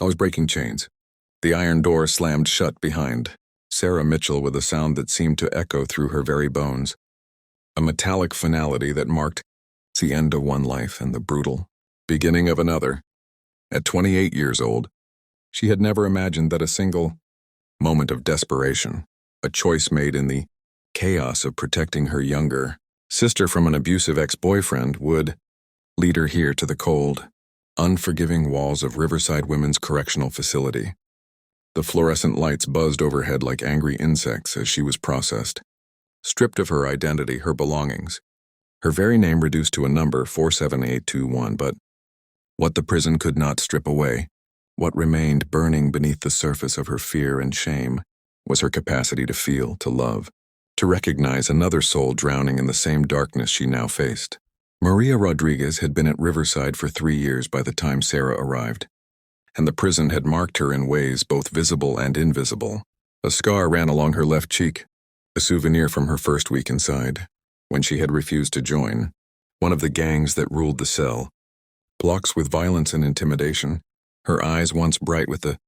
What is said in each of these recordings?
I was breaking chains. The iron door slammed shut behind Sarah Mitchell with a sound that seemed to echo through her very bones. A metallic finality that marked the end of one life and the brutal beginning of another. At 28 years old, she had never imagined that a single moment of desperation, a choice made in the chaos of protecting her younger sister from an abusive ex-boyfriend, would lead her here to the cold, unforgiving walls of Riverside Women's Correctional Facility. The fluorescent lights buzzed overhead like angry insects as she was processed. Stripped of her identity, her belongings, her very name reduced to a number, 47821, but what the prison could not strip away, what remained burning beneath the surface of her fear and shame, was her capacity to feel, to love, to recognize another soul drowning in the same darkness she now faced. Maria Rodriguez had been at Riverside for 3 years by the time Sarah arrived, and the prison had marked her in ways both visible and invisible. A scar ran along her left cheek, a souvenir from her first week inside, when she had refused to join one of the gangs that ruled the cell. Blocks with violence and intimidation, her eyes once bright with the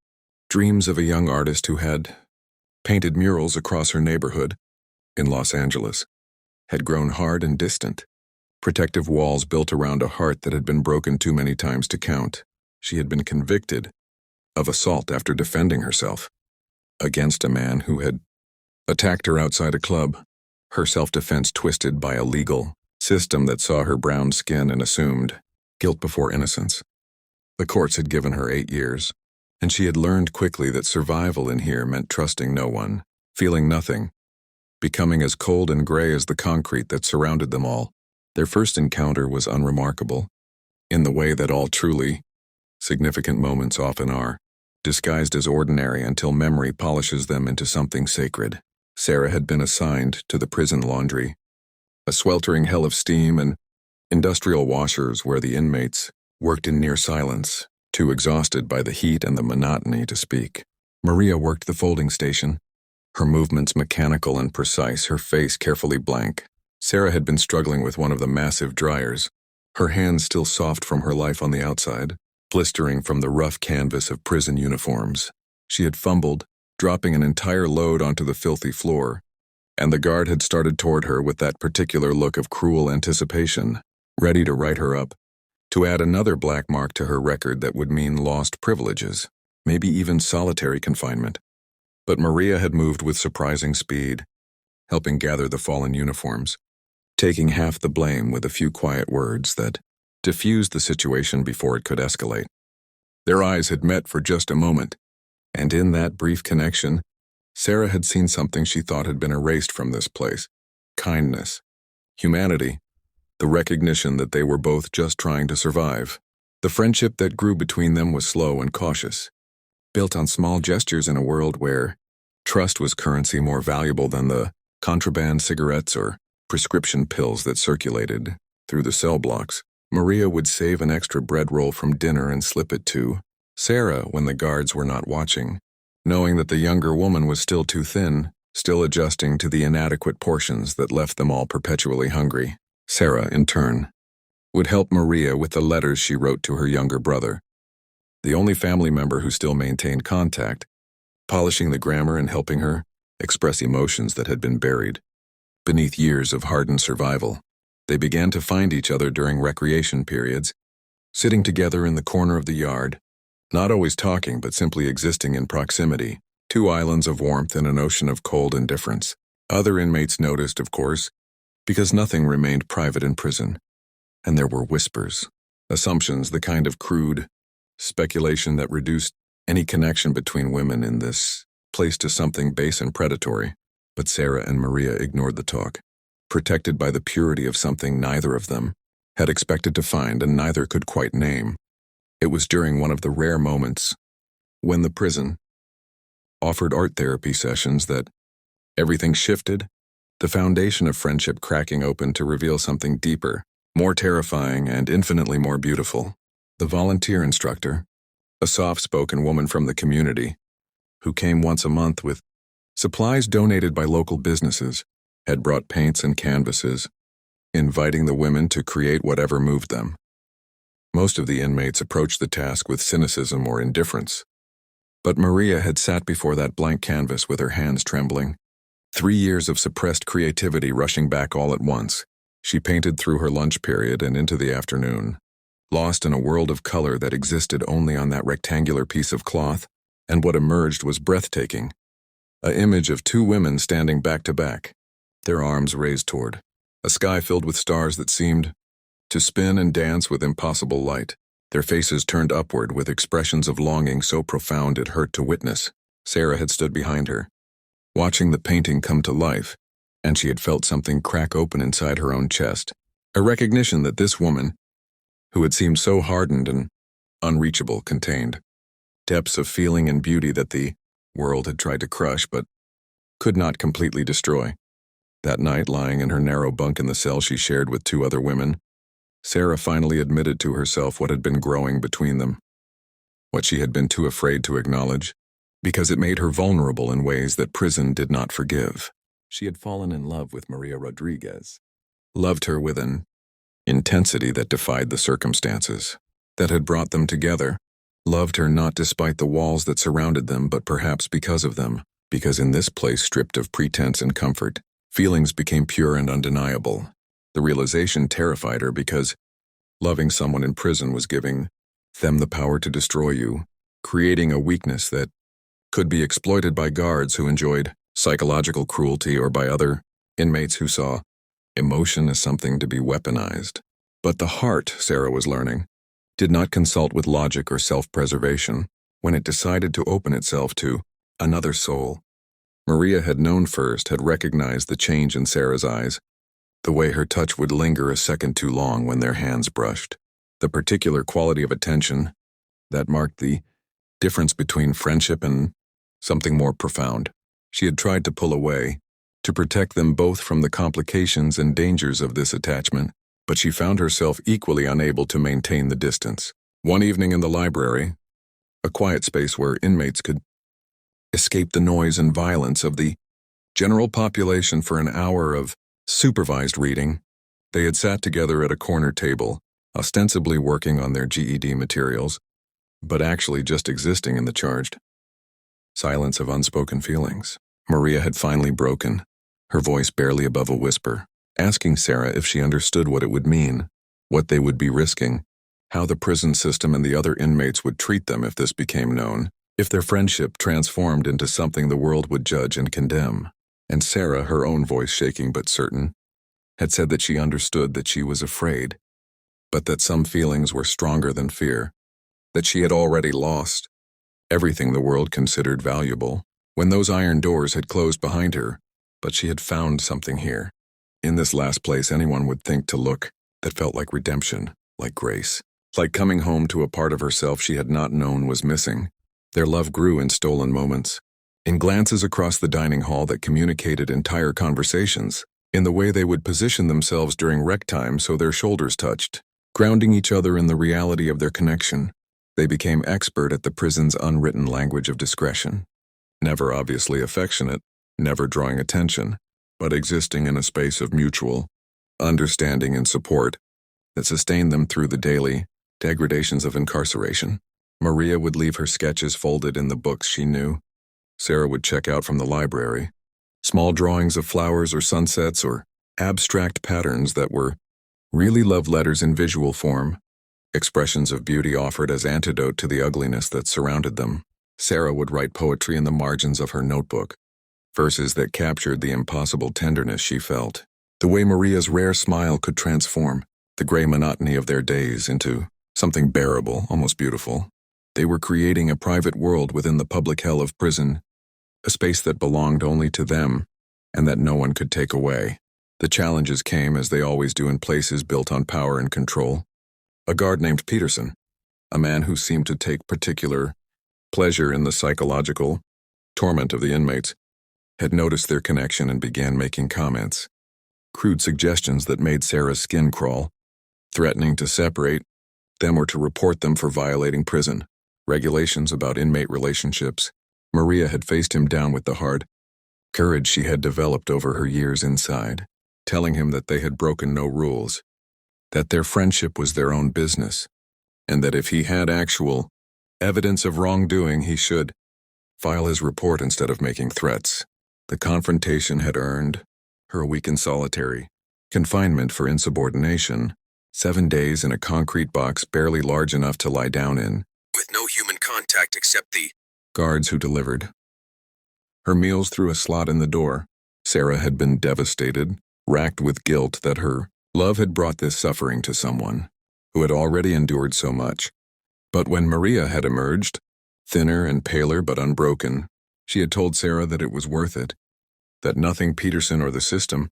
dreams of a young artist who had painted murals across her neighborhood in Los Angeles, had grown hard and distant. Protective walls built around a heart that had been broken too many times to count. She had been convicted of assault after defending herself against a man who had attacked her outside a club, her self-defense twisted by a legal system that saw her brown skin and assumed guilt before innocence. The courts had given her 8 years, and she had learned quickly that survival in here meant trusting no one, feeling nothing, becoming as cold and gray as the concrete that surrounded them all. Their first encounter was unremarkable, in the way that all truly significant moments often are, disguised as ordinary until memory polishes them into something sacred. Sarah had been assigned to the prison laundry, a sweltering hell of steam and industrial washers where the inmates worked in near silence, too exhausted by the heat and the monotony to speak. Maria worked the folding station, her movements mechanical and precise, her face carefully blank. Sarah had been struggling with one of the massive dryers, her hands still soft from her life on the outside, blistering from the rough canvas of prison uniforms. She had fumbled, dropping an entire load onto the filthy floor, and the guard had started toward her with that particular look of cruel anticipation, ready to write her up, to add another black mark to her record that would mean lost privileges, maybe even solitary confinement. But Maria had moved with surprising speed, helping gather the fallen uniforms, taking half the blame with a few quiet words that diffused the situation before it could escalate. Their eyes had met for just a moment, and in that brief connection, Sarah had seen something she thought had been erased from this place: kindness, humanity, the recognition that they were both just trying to survive. The friendship that grew between them was slow and cautious, built on small gestures in a world where trust was currency more valuable than the contraband cigarettes or prescription pills that circulated through the cell blocks. Maria would save an extra bread roll from dinner and slip it to Sarah when the guards were not watching, knowing that the younger woman was still too thin, still adjusting to the inadequate portions that left them all perpetually hungry. Sarah, in turn, would help Maria with the letters she wrote to her younger brother, the only family member who still maintained contact, polishing the grammar and helping her express emotions that had been buried beneath years of hardened survival. They began to find each other during recreation periods, sitting together in the corner of the yard, not always talking but simply existing in proximity, 2 islands of warmth in an ocean of cold indifference. Other inmates noticed, of course, because nothing remained private in prison, and there were whispers, assumptions, the kind of crude speculation that reduced any connection between women in this place to something base and predatory. But Sarah and Maria ignored the talk, protected by the purity of something neither of them had expected to find and neither could quite name. It was during one of the rare moments when the prison offered art therapy sessions that everything shifted, the foundation of friendship cracking open to reveal something deeper, more terrifying, and infinitely more beautiful. The volunteer instructor, a soft-spoken woman from the community, who came once a month with supplies donated by local businesses, had brought paints and canvases, inviting the women to create whatever moved them. Most of the inmates approached the task with cynicism or indifference. But Maria had sat before that blank canvas with her hands trembling. 3 years of suppressed creativity rushing back all at once. She painted through her lunch period and into the afternoon, lost in a world of color that existed only on that rectangular piece of cloth, and what emerged was breathtaking. An image of 2 women standing back to back, their arms raised toward a sky filled with stars that seemed to spin and dance with impossible light, their faces turned upward with expressions of longing so profound it hurt to witness. Sarah had stood behind her, watching the painting come to life, and she had felt something crack open inside her own chest, a recognition that this woman, who had seemed so hardened and unreachable, contained depths of feeling and beauty that the world had tried to crush but could not completely destroy. That night, lying in her narrow bunk in the cell she shared with 2 other women, Sarah finally admitted to herself what had been growing between them, what she had been too afraid to acknowledge, because it made her vulnerable in ways that prison did not forgive. She had fallen in love with Maria Rodriguez, loved her with an intensity that defied the circumstances that had brought them together, loved her not despite the walls that surrounded them but perhaps because of them, because in this place stripped of pretense and comfort, feelings became pure and undeniable. The realization terrified her because loving someone in prison was giving them the power to destroy you, creating a weakness that could be exploited by guards who enjoyed psychological cruelty or by other inmates who saw emotion as something to be weaponized. But the heart, Sarah was learning, did not consult with logic or self-preservation when it decided to open itself to another soul. Maria had known first, had recognized the change in Sarah's eyes, the way her touch would linger a second too long when their hands brushed, the particular quality of attention that marked the difference between friendship and something more profound. She had tried to pull away, to protect them both from the complications and dangers of this attachment, but she found herself equally unable to maintain the distance. One evening in the library, a quiet space where inmates could escape the noise and violence of the general population for an hour of supervised reading, they had sat together at a corner table, ostensibly working on their GED materials, but actually just existing in the charged silence of unspoken feelings. Maria had finally broken, her voice barely above a whisper, asking Sarah if she understood what it would mean, what they would be risking, how the prison system and the other inmates would treat them if this became known, if their friendship transformed into something the world would judge and condemn. And Sarah, her own voice shaking but certain, had said that she understood that she was afraid, but that some feelings were stronger than fear, that she had already lost everything the world considered valuable when those iron doors had closed behind her, but she had found something here, in this last place anyone would think to look, that felt like redemption, like grace, like coming home to a part of herself she had not known was missing. Their love grew in stolen moments, in glances across the dining hall that communicated entire conversations, in the way they would position themselves during rec time so their shoulders touched, grounding each other in the reality of their connection. They became expert at the prison's unwritten language of discretion, never obviously affectionate, never drawing attention, but existing in a space of mutual understanding and support that sustained them through the daily degradations of incarceration. Maria would leave her sketches folded in the books she knew. Sarah would check out from the library, small drawings of flowers or sunsets or abstract patterns that were really love letters in visual form, expressions of beauty offered as antidote to the ugliness that surrounded them. Sarah would write poetry in the margins of her notebook, verses that captured the impossible tenderness she felt, the way Maria's rare smile could transform the gray monotony of their days into something bearable, almost beautiful. They were creating a private world within the public hell of prison, a space that belonged only to them and that no one could take away. The challenges came, as they always do in places built on power and control. A guard named Peterson, a man who seemed to take particular pleasure in the psychological torment of the inmates, had noticed their connection and began making comments, crude suggestions that made Sarah's skin crawl, threatening to separate them or to report them for violating prison regulations about inmate relationships. Maria had faced him down with the hard courage she had developed over her years inside, telling him that they had broken no rules, that their friendship was their own business, and that if he had actual evidence of wrongdoing, he should file his report instead of making threats. The confrontation had earned her a week in solitary confinement for insubordination, 7 days in a concrete box barely large enough to lie down in, with no human contact except the guards who delivered her meals through a slot in the door. Sarah had been devastated, racked with guilt that her love had brought this suffering to someone who had already endured so much. But when Maria had emerged, thinner and paler but unbroken, she had told Sarah that it was worth it, that nothing Peterson or the system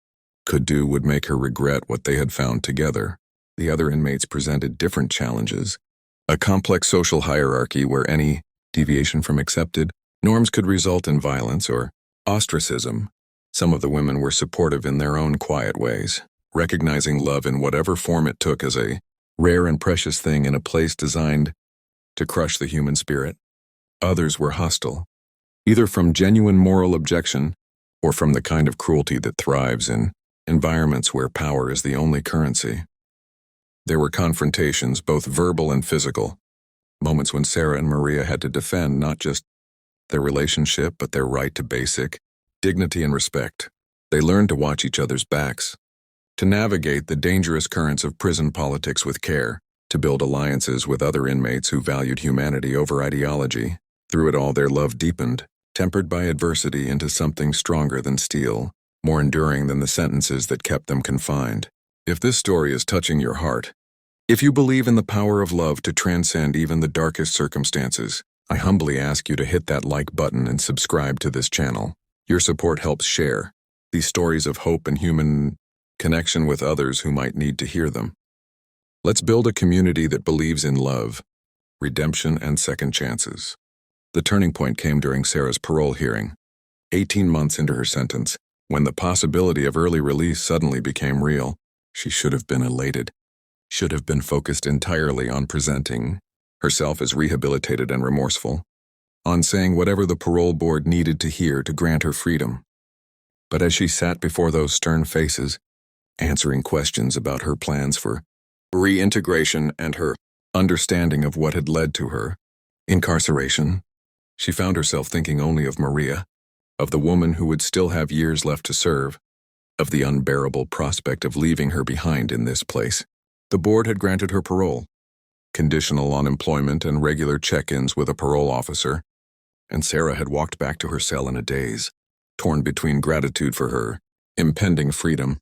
could do would make her regret what they had found together. The other inmates presented different challenges, a complex social hierarchy where any deviation from accepted norms could result in violence or ostracism. Some of the women were supportive in their own quiet ways, recognizing love in whatever form it took as a rare and precious thing in a place designed to crush the human spirit. Others were hostile, either from genuine moral objection or from the kind of cruelty that thrives in environments where power is the only currency. There were confrontations, both verbal and physical, moments when Sarah and Maria had to defend not just their relationship but their right to basic dignity and respect. They learned to watch each other's backs, to navigate the dangerous currents of prison politics with care, to build alliances with other inmates who valued humanity over ideology. Through it all, their love deepened, tempered by adversity into something stronger than steel, more enduring than the sentences that kept them confined. If this story is touching your heart, if you believe in the power of love to transcend even the darkest circumstances, I humbly ask you to hit that like button and subscribe to this channel. Your support helps share these stories of hope and human connection with others who might need to hear them. Let's build a community that believes in love, redemption, and second chances. The turning point came during Sarah's parole hearing, 18 months into her sentence, when the possibility of early release suddenly became real. She should have been elated, should have been focused entirely on presenting herself as rehabilitated and remorseful, on saying whatever the parole board needed to hear to grant her freedom. But as she sat before those stern faces, answering questions about her plans for reintegration and her understanding of what had led to her incarceration, she found herself thinking only of Maria, of the woman who would still have years left to serve, of the unbearable prospect of leaving her behind in this place. The board had granted her parole, conditional on employment and regular check-ins with a parole officer, and Sarah had walked back to her cell in a daze, torn between gratitude for her impending freedom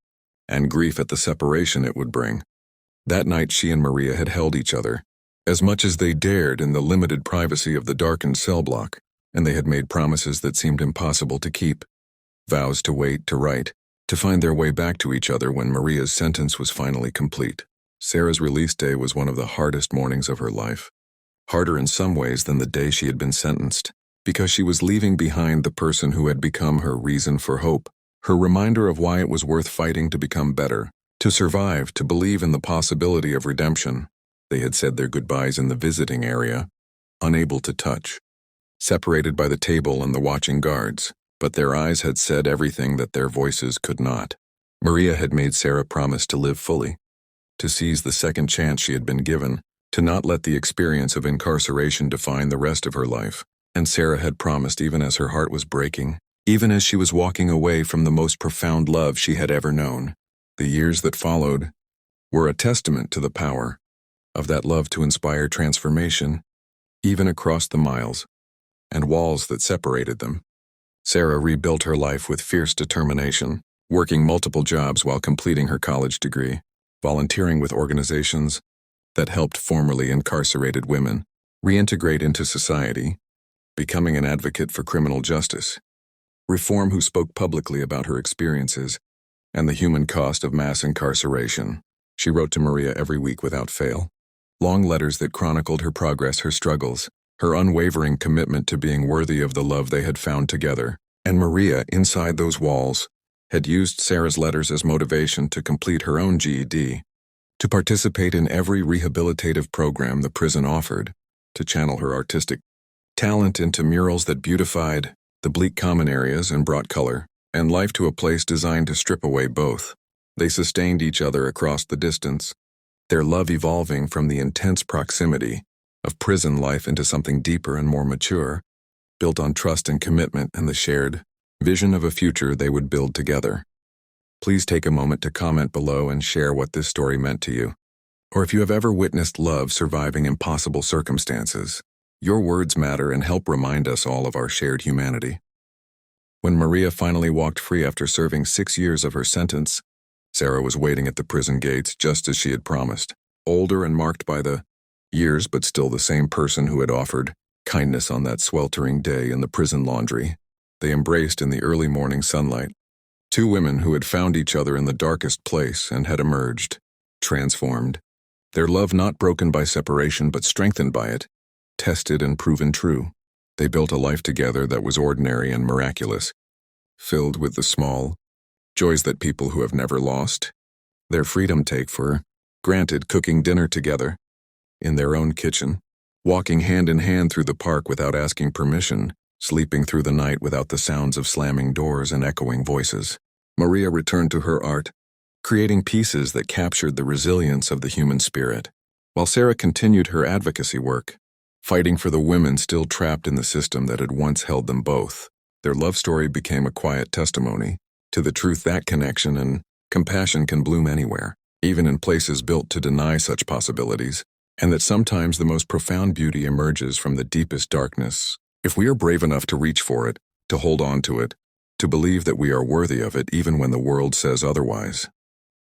and grief at the separation it would bring. That night she and Maria had held each other, as much as they dared in the limited privacy of the darkened cell block, and they had made promises that seemed impossible to keep, vows to wait, to write, to find their way back to each other when Maria's sentence was finally complete. Sarah's release day was one of the hardest mornings of her life, harder in some ways than the day she had been sentenced, because she was leaving behind the person who had become her reason for hope, her reminder of why it was worth fighting to become better, to survive, to believe in the possibility of redemption. They had said their goodbyes in the visiting area, unable to touch, separated by the table and the watching guards, but their eyes had said everything that their voices could not. Maria had made Sarah promise to live fully, to seize the second chance she had been given, to not let the experience of incarceration define the rest of her life. And Sarah had promised even as her heart was breaking, even as she was walking away from the most profound love she had ever known. The years that followed were a testament to the power of that love to inspire transformation, even across the miles and walls that separated them. Sarah rebuilt her life with fierce determination, working multiple jobs while completing her college degree, volunteering with organizations that helped formerly incarcerated women reintegrate into society, becoming an advocate for criminal justice, reform who spoke publicly about her experiences and the human cost of mass incarceration. She wrote to Maria every week without fail, long letters that chronicled her progress, her struggles, her unwavering commitment to being worthy of the love they had found together. And Maria, inside those walls, had used Sarah's letters as motivation to complete her own GED, to participate in every rehabilitative program the prison offered, to channel her artistic talent into murals that beautified the bleak common areas and brought color and life to a place designed to strip away both. They sustained each other across the distance, their love evolving from the intense proximity of prison life into something deeper and more mature, built on trust and commitment and the shared vision of a future they would build together. Please take a moment to comment below and share what this story meant to you, or if you have ever witnessed love surviving impossible circumstances. Your words matter and help remind us all of our shared humanity. When Maria finally walked free after serving 6 years of her sentence, Sarah was waiting at the prison gates just as she had promised, older and marked by the years but still the same person who had offered kindness on that sweltering day in the prison laundry. They embraced in the early morning sunlight, two women who had found each other in the darkest place and had emerged, transformed. Their love not broken by separation but strengthened by it, tested and proven true. They built a life together that was ordinary and miraculous, filled with the small joys that people who have never lost their freedom take for granted, cooking dinner together in their own kitchen, walking hand in hand through the park without asking permission, sleeping through the night without the sounds of slamming doors and echoing voices. Maria returned to her art, creating pieces that captured the resilience of the human spirit, while Sarah continued her advocacy work, fighting for the women still trapped in the system that had once held them both. Their love story became a quiet testimony to the truth that connection and compassion can bloom anywhere, even in places built to deny such possibilities, and that sometimes the most profound beauty emerges from the deepest darkness, if we are brave enough to reach for it, to hold on to it, to believe that we are worthy of it even when the world says otherwise.